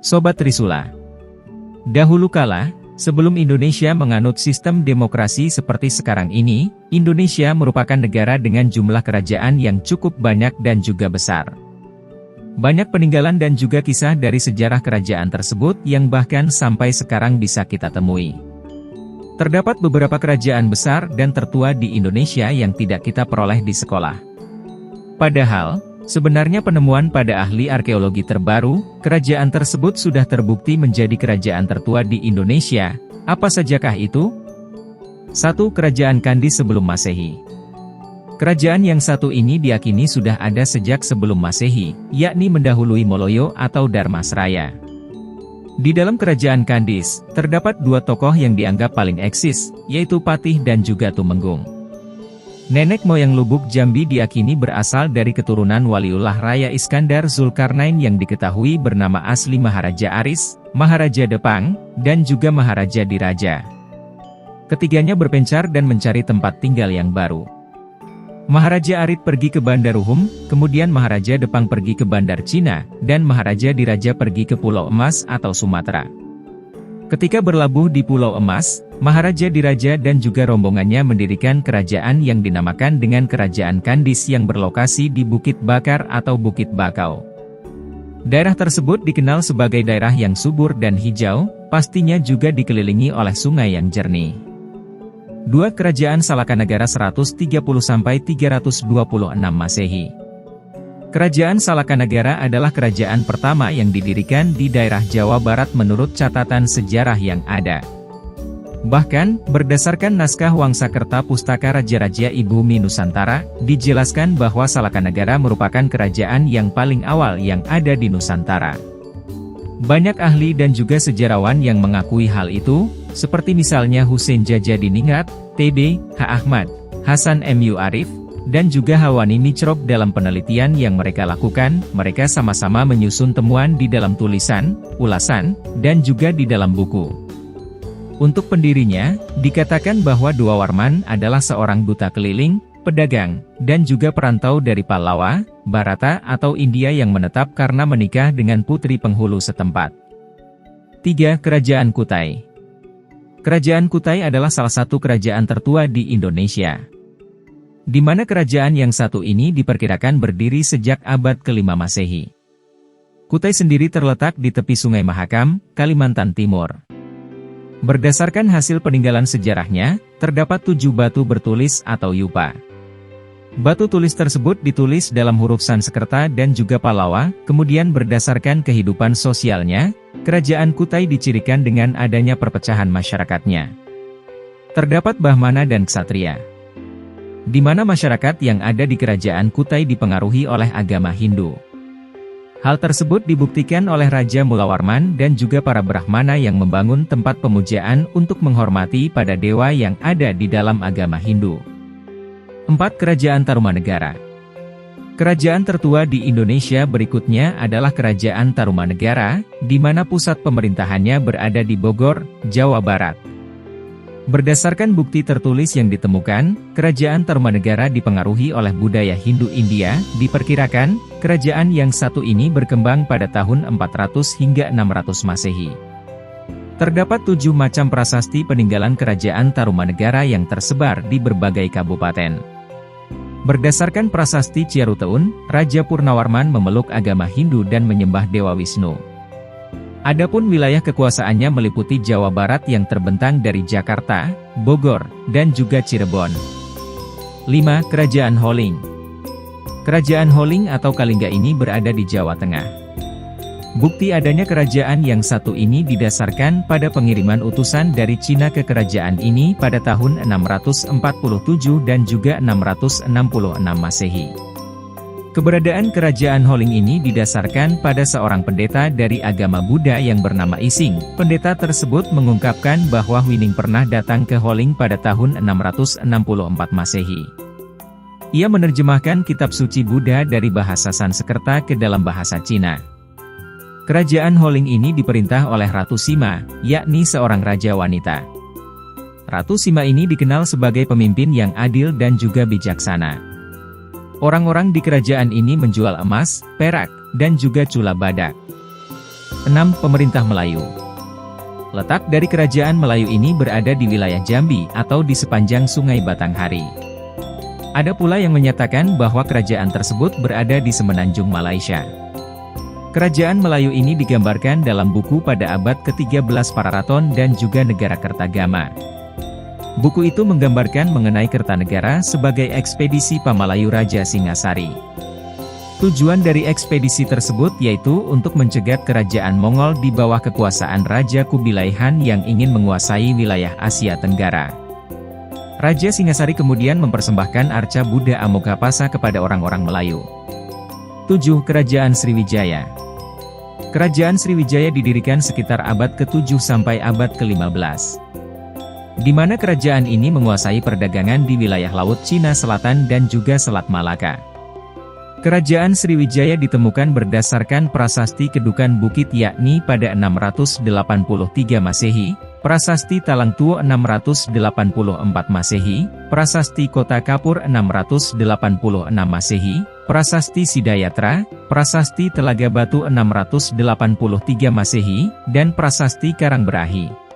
Sobat Trisula. Dahulu kala, sebelum Indonesia menganut sistem demokrasi seperti sekarang ini, Indonesia merupakan negara dengan jumlah kerajaan yang cukup banyak dan juga besar. Banyak peninggalan dan juga kisah dari sejarah kerajaan tersebut yang bahkan sampai sekarang bisa kita temui. Terdapat beberapa kerajaan besar dan tertua di Indonesia yang tidak kita peroleh di sekolah. Padahal, sebenarnya penemuan pada ahli arkeologi terbaru, kerajaan tersebut sudah terbukti menjadi kerajaan tertua di Indonesia. Apa sajakah itu? 1. Kerajaan Kandis sebelum Masehi. Kerajaan yang satu ini diyakini sudah ada sejak sebelum Masehi, yakni mendahului Moloyo atau Dharmasraya. Di dalam kerajaan Kandis, terdapat dua tokoh yang dianggap paling eksis, yaitu Patih dan juga Tumenggung. Nenek moyang Lubuk Jambi diyakini berasal dari keturunan Waliullah Raya Iskandar Zulkarnain yang diketahui bernama asli Maharaja Aris, Maharaja Depang, dan juga Maharaja Diraja. Ketiganya berpencar dan mencari tempat tinggal yang baru. Maharaja Arit pergi ke Bandar Ruhum, kemudian Maharaja Depang pergi ke Bandar Cina, dan Maharaja Diraja pergi ke Pulau Emas atau Sumatera. Ketika berlabuh di Pulau Emas, Maharaja Diraja dan juga rombongannya mendirikan kerajaan yang dinamakan dengan Kerajaan Kandis yang berlokasi di Bukit Bakar atau Bukit Bakau. Daerah tersebut dikenal sebagai daerah yang subur dan hijau, pastinya juga dikelilingi oleh sungai yang jernih. 2. Kerajaan Salakanagara 130–326 Masehi. Kerajaan Salakanagara adalah kerajaan pertama yang didirikan di daerah Jawa Barat menurut catatan sejarah yang ada. Bahkan, berdasarkan naskah Wangsakerta Pustaka Raja-Raja Ibumi Nusantara, dijelaskan bahwa Salakanagara merupakan kerajaan yang paling awal yang ada di Nusantara. Banyak ahli dan juga sejarawan yang mengakui hal itu, seperti misalnya Husein Jajadiningrat, T.B. H. Ahmad, Hasan M.U. Arif, dan juga Hawani Microp. Dalam penelitian yang mereka lakukan, mereka sama-sama menyusun temuan di dalam tulisan, ulasan, dan juga di dalam buku. Untuk pendirinya, dikatakan bahwa Dua Warman adalah seorang duta keliling, pedagang, dan juga perantau dari Pallawa, Barata atau India yang menetap karena menikah dengan putri penghulu setempat. 3. Kerajaan Kutai. Kerajaan Kutai adalah salah satu kerajaan tertua di Indonesia, di mana kerajaan yang satu ini diperkirakan berdiri sejak abad ke-5 Masehi. Kutai sendiri terletak di tepi Sungai Mahakam, Kalimantan Timur. Berdasarkan hasil peninggalan sejarahnya, terdapat 7 batu bertulis atau yupa. Batu tulis tersebut ditulis dalam huruf Sanskerta dan juga Pallawa, kemudian berdasarkan kehidupan sosialnya, kerajaan Kutai dicirikan dengan adanya perpecahan masyarakatnya. Terdapat Brahmana dan Ksatria, di mana masyarakat yang ada di kerajaan Kutai dipengaruhi oleh agama Hindu. Hal tersebut dibuktikan oleh Raja Mulawarman dan juga para Brahmana yang membangun tempat pemujaan untuk menghormati pada dewa yang ada di dalam agama Hindu. 4. Kerajaan Tarumanegara. Kerajaan tertua di Indonesia berikutnya adalah Kerajaan Tarumanegara, di mana pusat pemerintahannya berada di Bogor, Jawa Barat. Berdasarkan bukti tertulis yang ditemukan, kerajaan Tarumanegara dipengaruhi oleh budaya Hindu India. Diperkirakan, kerajaan yang satu ini berkembang pada tahun 400 hingga 600 Masehi. Terdapat 7 macam prasasti peninggalan kerajaan Tarumanegara yang tersebar di berbagai kabupaten. Berdasarkan prasasti Ciaruteun, Raja Purnawarman memeluk agama Hindu dan menyembah Dewa Wisnu. Adapun wilayah kekuasaannya meliputi Jawa Barat yang terbentang dari Jakarta, Bogor, dan juga Cirebon. 5. Kerajaan Holing. Kerajaan Holing atau Kalingga ini berada di Jawa Tengah. Bukti adanya kerajaan yang satu ini didasarkan pada pengiriman utusan dari Cina ke kerajaan ini pada tahun 647 dan juga 666 Masehi. Keberadaan kerajaan Holing ini didasarkan pada seorang pendeta dari agama Buddha yang bernama Ising. Pendeta tersebut mengungkapkan bahwa Wining pernah datang ke Holing pada tahun 664 Masehi. Ia menerjemahkan kitab suci Buddha dari bahasa Sanskerta ke dalam bahasa Cina. Kerajaan Holing ini diperintah oleh Ratu Sima, yakni seorang raja wanita. Ratu Sima ini dikenal sebagai pemimpin yang adil dan juga bijaksana. Orang-orang di kerajaan ini menjual emas, perak, dan juga cula badak. 6. Pemerintah Melayu. Letak dari kerajaan Melayu ini berada di wilayah Jambi atau di sepanjang Sungai Batanghari. Ada pula yang menyatakan bahwa kerajaan tersebut berada di semenanjung Malaysia. Kerajaan Melayu ini digambarkan dalam buku pada abad ke-13 Pararaton dan juga Negara Kertagama. Buku itu menggambarkan mengenai Kertanegara sebagai ekspedisi Pamalayu Raja Singasari. Tujuan dari ekspedisi tersebut yaitu untuk mencegat kerajaan Mongol di bawah kekuasaan Raja Kubilai Han yang ingin menguasai wilayah Asia Tenggara. Raja Singasari kemudian mempersembahkan arca Buddha Amoghapasa kepada orang-orang Melayu. 7. Kerajaan Sriwijaya. Kerajaan Sriwijaya didirikan sekitar abad ke-7 sampai abad ke-15. Di mana kerajaan ini menguasai perdagangan di wilayah Laut Cina Selatan dan juga Selat Malaka. Kerajaan Sriwijaya ditemukan berdasarkan prasasti Kedukan Bukit yakni pada 683 Masehi, prasasti Talangtuo 684 Masehi, prasasti Kota Kapur 686 Masehi, prasasti Sidayatra, prasasti Telaga Batu 683 Masehi, dan prasasti Karangberahi.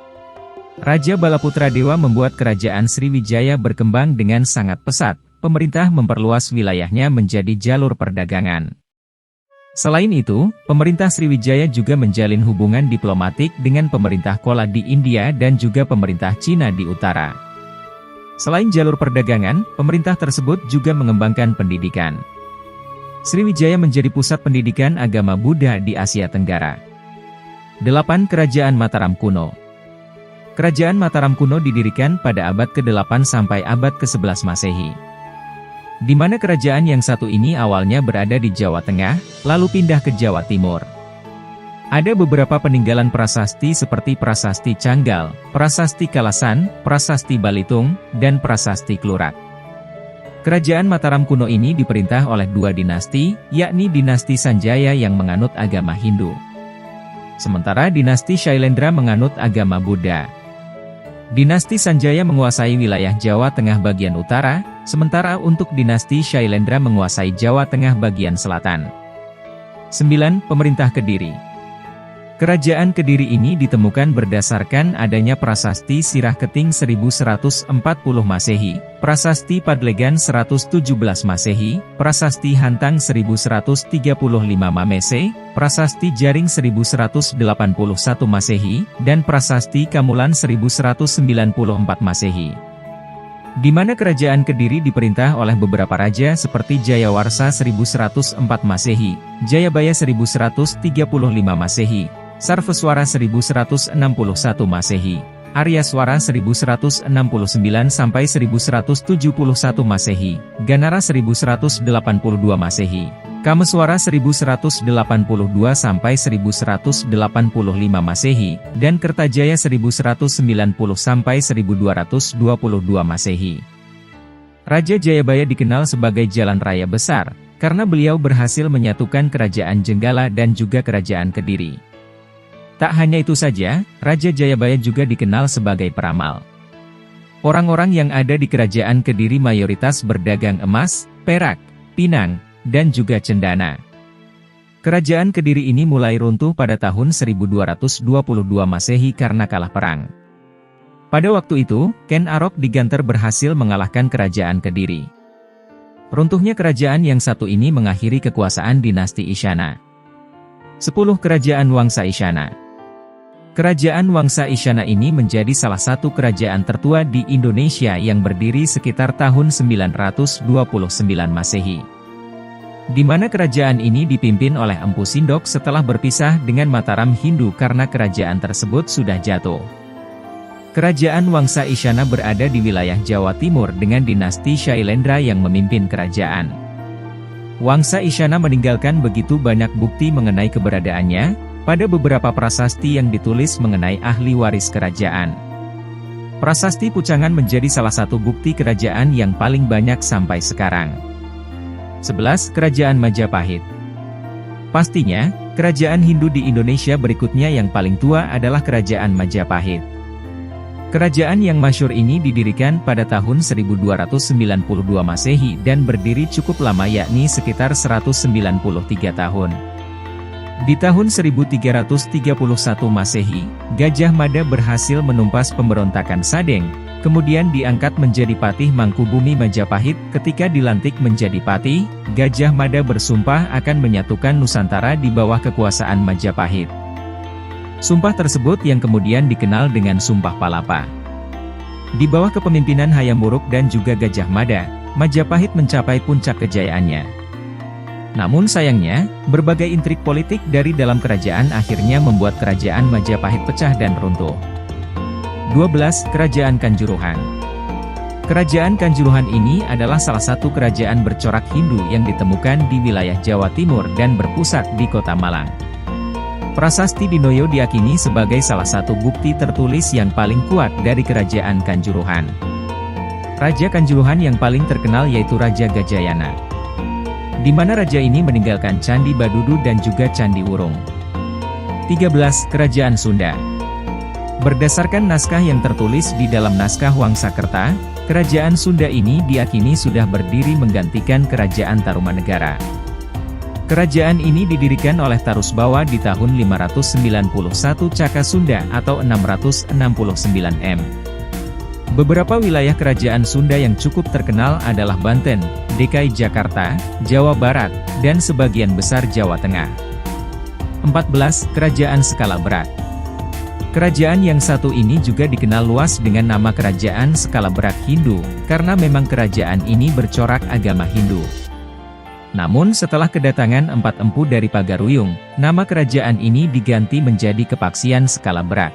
Raja Balaputra Dewa membuat kerajaan Sriwijaya berkembang dengan sangat pesat. Pemerintah memperluas wilayahnya menjadi jalur perdagangan. Selain itu, pemerintah Sriwijaya juga menjalin hubungan diplomatik dengan pemerintah Chola di India dan juga pemerintah Cina di utara. Selain jalur perdagangan, pemerintah tersebut juga mengembangkan pendidikan. Sriwijaya menjadi pusat pendidikan agama Buddha di Asia Tenggara. 8. Kerajaan Mataram Kuno. Kerajaan Mataram kuno didirikan pada abad ke-8 sampai abad ke-11 Masehi. Di mana kerajaan yang satu ini awalnya berada di Jawa Tengah, lalu pindah ke Jawa Timur. Ada beberapa peninggalan prasasti seperti Prasasti Canggal, Prasasti Kalasan, Prasasti Balitung, dan Prasasti Klurak. Kerajaan Mataram kuno ini diperintah oleh dua dinasti, yakni dinasti Sanjaya yang menganut agama Hindu. Sementara dinasti Shailendra menganut agama Buddha. Dinasti Sanjaya menguasai wilayah Jawa Tengah bagian utara, sementara untuk dinasti Shailendra menguasai Jawa Tengah bagian selatan. 9. Pemerintah Kediri. Kerajaan Kediri ini ditemukan berdasarkan adanya prasasti Sirah Keting 1140 Masehi, prasasti Padlegan 117 Masehi, prasasti Hantang 1135 Mamese, prasasti Jaring 1181 Masehi, dan prasasti Kamulan 1194 Masehi. Di mana kerajaan Kediri diperintah oleh beberapa raja seperti Jayawarsa 1104 Masehi, Jayabaya 1135 Masehi, Sarvaswara 1161 Masehi, Aryaswara 1169 sampai 1171 Masehi, Ganara 1182 Masehi, Kameswara 1182 sampai 1185 Masehi, dan Kertajaya 1190 sampai 1222 Masehi. Raja Jayabaya dikenal sebagai jalan raya besar, karena beliau berhasil menyatukan kerajaan Jenggala dan juga kerajaan Kediri. Tak hanya itu saja, Raja Jayabaya juga dikenal sebagai peramal. Orang-orang yang ada di kerajaan Kediri mayoritas berdagang emas, perak, pinang, dan juga cendana. Kerajaan Kediri ini mulai runtuh pada tahun 1222 Masehi karena kalah perang. Pada waktu itu, Ken Arok di Ganter berhasil mengalahkan kerajaan Kediri. Runtuhnya kerajaan yang satu ini mengakhiri kekuasaan dinasti Isyana. 10. Kerajaan Wangsa Isyana. Kerajaan Wangsa Isyana ini menjadi salah satu kerajaan tertua di Indonesia yang berdiri sekitar tahun 929 Masehi. Di mana kerajaan ini dipimpin oleh Empu Sindok setelah berpisah dengan Mataram Hindu karena kerajaan tersebut sudah jatuh. Kerajaan Wangsa Isyana berada di wilayah Jawa Timur dengan dinasti Shailendra yang memimpin kerajaan. Wangsa Isyana meninggalkan begitu banyak bukti mengenai keberadaannya, pada beberapa prasasti yang ditulis mengenai ahli waris kerajaan. Prasasti Pucangan menjadi salah satu bukti kerajaan yang paling banyak sampai sekarang. 11. Kerajaan Majapahit. Pastinya, kerajaan Hindu di Indonesia berikutnya yang paling tua adalah Kerajaan Majapahit. Kerajaan yang masyhur ini didirikan pada tahun 1292 Masehi dan berdiri cukup lama yakni sekitar 193 tahun. Di tahun 1331 Masehi, Gajah Mada berhasil menumpas pemberontakan Sadeng, kemudian diangkat menjadi Patih Mangkubumi Majapahit. Ketika dilantik menjadi Patih, Gajah Mada bersumpah akan menyatukan Nusantara di bawah kekuasaan Majapahit. Sumpah tersebut yang kemudian dikenal dengan Sumpah Palapa. Di bawah kepemimpinan Hayam Wuruk dan juga Gajah Mada, Majapahit mencapai puncak kejayaannya. Namun sayangnya, berbagai intrik politik dari dalam kerajaan akhirnya membuat kerajaan Majapahit pecah dan runtuh. 12. Kerajaan Kanjuruhan. Kerajaan Kanjuruhan ini adalah salah satu kerajaan bercorak Hindu yang ditemukan di wilayah Jawa Timur dan berpusat di Kota Malang. Prasasti Dinoyo diyakini sebagai salah satu bukti tertulis yang paling kuat dari kerajaan Kanjuruhan. Raja Kanjuruhan yang paling terkenal yaitu Raja Gajayana, di mana raja ini meninggalkan Candi Badudu dan juga Candi Wurung. 13. Kerajaan Sunda. Berdasarkan naskah yang tertulis di dalam naskah Wangsakerta, kerajaan Sunda ini diyakini sudah berdiri menggantikan kerajaan Tarumanegara. Kerajaan ini didirikan oleh Tarusbawa di tahun 591 Caka Sunda atau 669 M. Beberapa wilayah kerajaan Sunda yang cukup terkenal adalah Banten, DKI Jakarta, Jawa Barat, dan sebagian besar Jawa Tengah. 14. Kerajaan Skala Berat. Kerajaan yang satu ini juga dikenal luas dengan nama Kerajaan Skala Berat Hindu, karena memang kerajaan ini bercorak agama Hindu. Namun setelah kedatangan Empat Empu dari Pagaruyung, nama kerajaan ini diganti menjadi Kepaksian Skala Berat.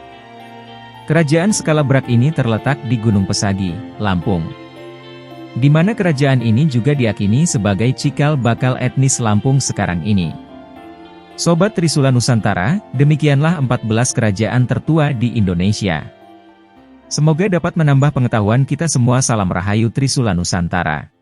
Kerajaan Skala Berat ini terletak di Gunung Pesagi, Lampung, di mana kerajaan ini juga diyakini sebagai cikal bakal etnis Lampung sekarang ini. Sobat Trisula Nusantara, demikianlah 14 kerajaan tertua di Indonesia. Semoga dapat menambah pengetahuan kita semua. Salam Rahayu Trisula Nusantara.